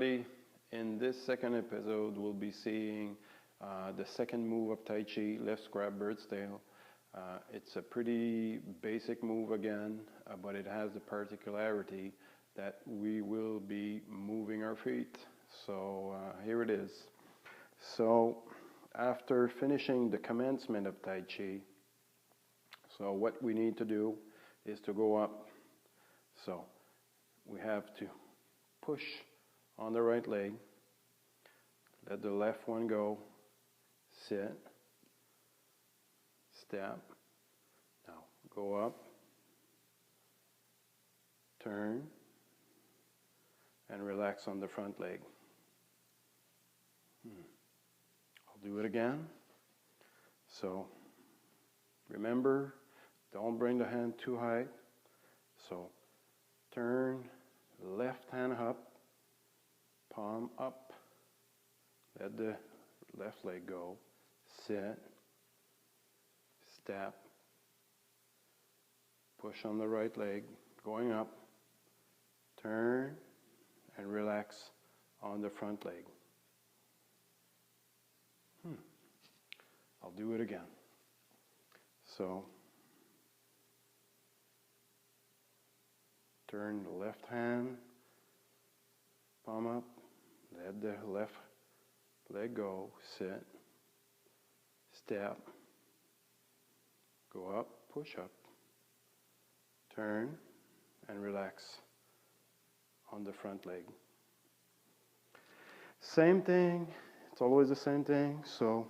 everybody. In this second episode, we'll be seeing the second move of Tai Chi, left grab bird's tail. It's a pretty basic move again, but it has the particularity that we will be moving our feet. So here it is. So after finishing the commencement of Tai Chi, so what we need to do is to go up. So we have to push on the right leg, let the left one go, sit, step, now go up, turn, and relax on the front leg. I'll do it again. So remember, don't bring the hand too high. So turn, left hand up, palm up, let the left leg go, sit, step, push on the right leg, going up, turn, and relax on the front leg. I'll do it again. So turn the left hand, palm up, let the left leg go, sit, step, go up, push up, turn, and relax on the front leg. Same thing, it's always the same thing, so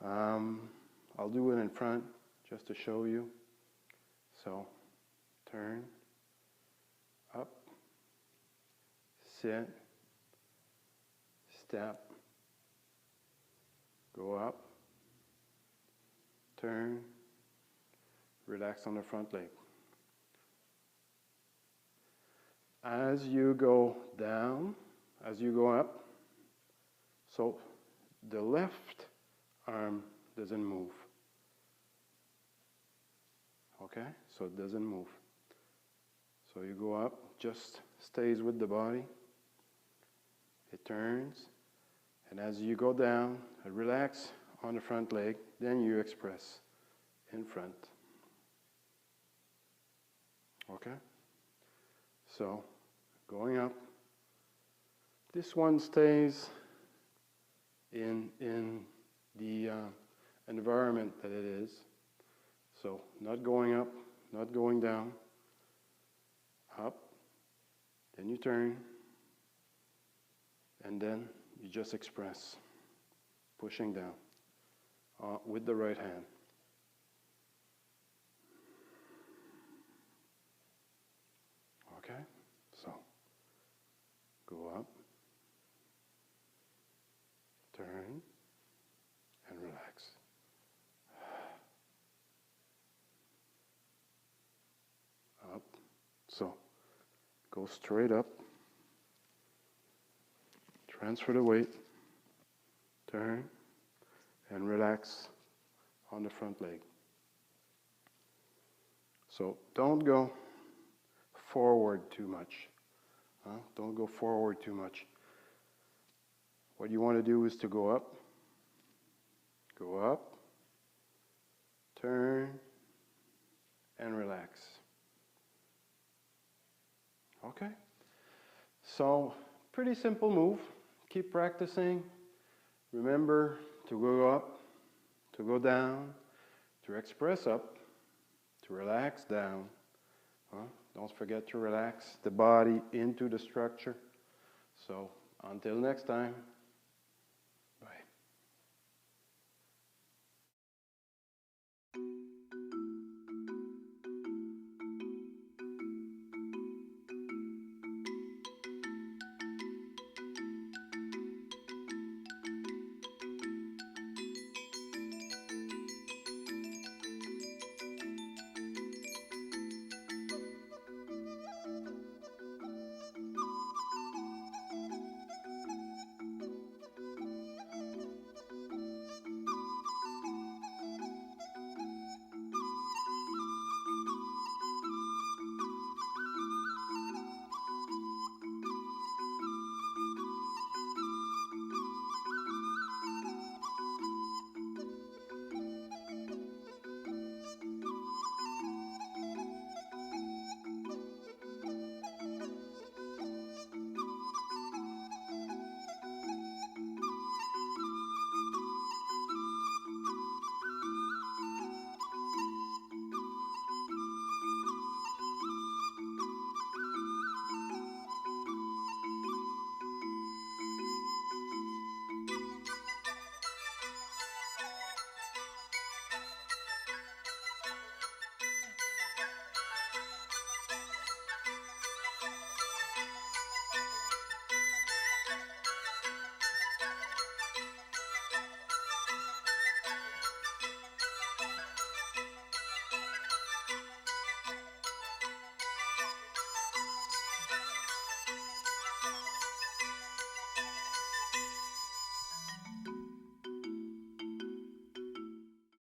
I'll do it in front just to show you. So turn, up, sit, step, go up, turn, relax on the front leg. As you go down, as you go up, so the left arm doesn't move. Okay, so it doesn't move. So you go up, just stays with the body. It turns, and as you go down, relax on the front leg, then you express in front. Okay? So, going up. This one stays in the environment that it is. So, not going up, not going down. Up, then you turn, and then you just express, pushing down with the right hand. Okay, so go up, turn, and relax. Up, so go straight up, transfer the weight, turn, and relax on the front leg. So don't go forward too much. Don't go forward too much. What you want to do is to go up, turn, and relax. Okay? So, pretty simple move. Keep practicing. Remember to go up, to go down, to express up, to relax down. Don't forget to relax the body into the structure. So, until next time.